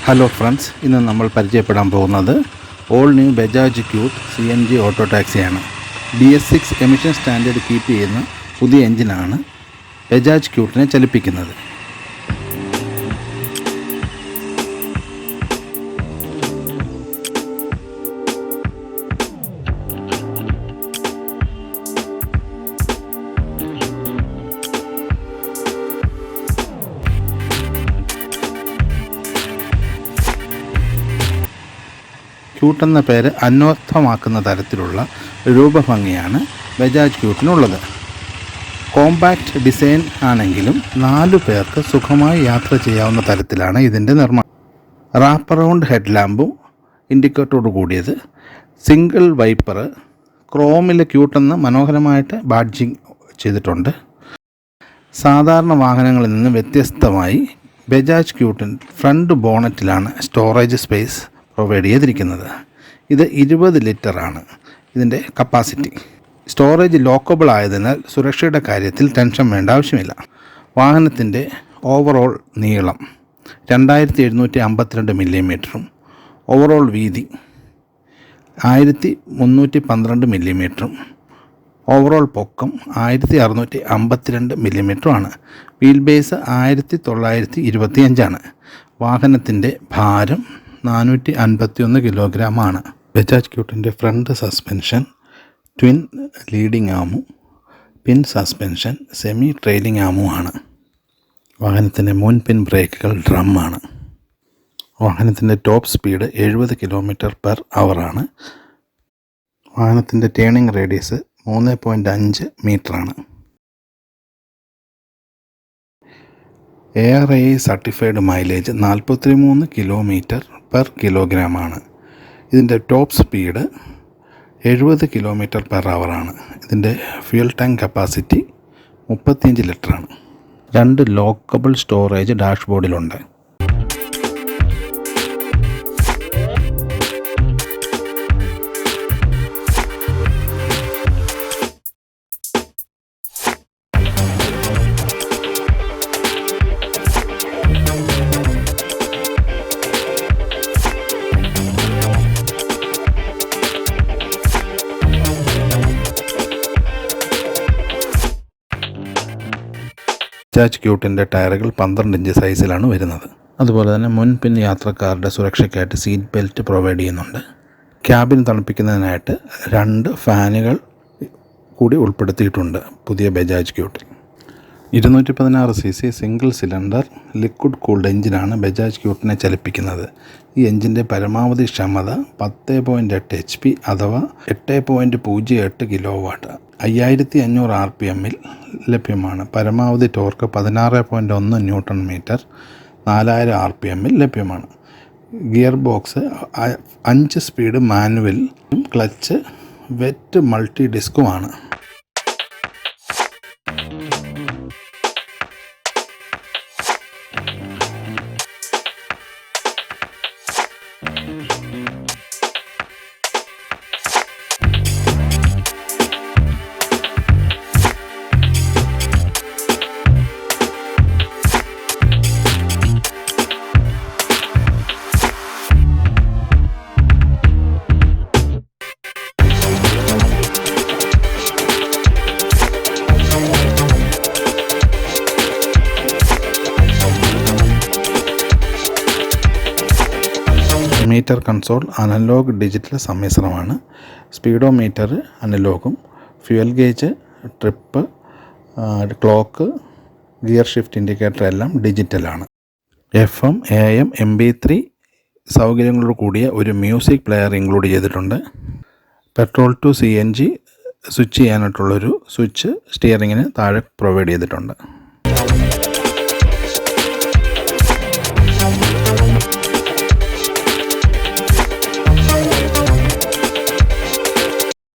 Hello friends, ഇന്ന് നമ്മൾ പരിചയപ്പെടാൻ പോകുന്നത് all new Bajaj Qute CNG auto ടാക്സിയാണ്. BS6 എമിഷൻ സ്റ്റാൻഡേർഡ് കീപ്പ് ചെയ്യുന്ന പുതിയ എഞ്ചിനാണ് ബജാജ് ക്യൂട്ടിനെ ചലിപ്പിക്കുന്നത്. ക്യൂട്ട് എന്ന പേര് അന്വർത്ഥമാക്കുന്ന തരത്തിലുള്ള രൂപഭംഗിയാണ് ബജാജ് ക്യൂട്ടിനുള്ളത്. കോമ്പാക്റ്റ് ഡിസൈൻ ആണെങ്കിലും 4 പേർക്ക് സുഖമായി യാത്ര ചെയ്യാവുന്ന തരത്തിലാണ് ഇതിൻ്റെ നിർമ്മാണം. റാപ്പ് അറൗണ്ട് ഹെഡ് ലാമ്പും ഇൻഡിക്കേറ്ററോട് കൂടിയത്, സിംഗിൾ വൈപ്പർ, ക്രോമിലെ ക്യൂട്ടെന്ന് മനോഹരമായിട്ട് ബാഡ്ജിങ് ചെയ്തിട്ടുണ്ട്. സാധാരണ വാഹനങ്ങളിൽ നിന്ന് വ്യത്യസ്തമായി ബജാജ് ക്യൂട്ടിൻ ഫ്രണ്ട് ബോണറ്റിലാണ് സ്റ്റോറേജ് സ്പേസ് പ്രൊവൈഡ് ചെയ്തിരിക്കുന്നത്. ഇത് 20 ലിറ്ററാണ് ഇതിൻ്റെ കപ്പാസിറ്റി. സ്റ്റോറേജ് ലോക്കബിൾ ആയതിനാൽ സുരക്ഷയുടെ കാര്യത്തിൽ ടെൻഷൻ വേണ്ട ആവശ്യമില്ല. വാഹനത്തിൻ്റെ ഓവറോൾ നീളം 2752 മില്ലിമീറ്ററും ഓവറോൾ വീതി 1312 മില്ലിമീറ്ററും ഓവറോൾ പൊക്കം 1652 മില്ലിമീറ്ററുമാണ്. വീൽ ബേസ് 1925 വാഹനത്തിൻ്റെ ഭാരം 451 കിലോഗ്രാമാണ്. ബജാജ് ക്യൂട്ടിൻ്റെ ഫ്രണ്ട് സസ്പെൻഷൻ ട്വിൻ ലീഡിംഗ് ആമും പിൻ സസ്പെൻഷൻ സെമി ട്രെയിലിംഗ് ആമുമാണ്. വാഹനത്തിൻ്റെ മുൻപിൻ ബ്രേക്കുകൾ ഡ്രമ്മാണ്. വാഹനത്തിൻ്റെ ടോപ്പ് സ്പീഡ് 70 km/h ആണ്. വാഹനത്തിൻ്റെ ടേണിംഗ് റേഡിയസ് 3.5 മീറ്ററാണ്. ARAI സർട്ടിഫൈഡ് മൈലേജ് 43 km/kg ആണ്. ഇതിൻ്റെ ടോപ്പ് സ്പീഡ് 70 km/h ആണ്. ഇതിൻ്റെ ഫ്യൂൽ ടാങ്ക് കപ്പാസിറ്റി 35 ലിറ്ററാണ്. 2 ലോക്കബിൾ സ്റ്റോറേജ് ഡാഷ്ബോർഡിലുണ്ട്. ബജാജ് ക്യൂട്ടിൻ്റെ ടയറുകൾ 12 ഇഞ്ച് സൈസിലാണ് വരുന്നത്. അതുപോലെ തന്നെ മുൻപിൻ യാത്രക്കാരുടെ സുരക്ഷയ്ക്കായിട്ട് സീറ്റ് ബെൽറ്റ് പ്രൊവൈഡ് ചെയ്യുന്നുണ്ട്. ക്യാബിൻ തണുപ്പിക്കുന്നതിനായിട്ട് 2 ഫാനുകൾ കൂടി ഉൾപ്പെടുത്തിയിട്ടുണ്ട് പുതിയ ബജാജ് ക്യൂട്ടിൽ. 216 cc single cylinder liquid cooled എഞ്ചിനാണ് ബജാജ് ക്യൂട്ടിനെ ചലിപ്പിക്കുന്നത്. ഈ എഞ്ചിൻ്റെ പരമാവധി ക്ഷമത 10.8 HP അഥവാ 8.08 kW, 5500 RPMൽ ലഭ്യമാണ്. പരമാവധി ടോർക്ക് 16.1 Nm, 4000 RPMൽ ലഭ്യമാണ്. Gear box 5 speed manual, clutch wet multi ഡിസ്കുമാണ്. മീറ്റർ കൺസോൾ അനലോഗ് ഡിജിറ്റൽ സമ്മിശ്രമാണ്. സ്പീഡോമീറ്റർ അനലോഗും, fuel gauge, trip, clock, gear shift indicator എല്ലാം ഡിജിറ്റലാണ്. FM, AM, MP3 സൗകര്യങ്ങളോട് കൂടിയ ഒരു മ്യൂസിക് പ്ലെയർ ഇൻക്ലൂഡ് ചെയ്തിട്ടുണ്ട്. പെട്രോൾ ടു CNG സ്വിച്ച് ചെയ്യാനായിട്ടുള്ളൊരു സ്വിച്ച് സ്റ്റിയറിങ്ങിന് താഴെ പ്രൊവൈഡ് ചെയ്തിട്ടുണ്ട്.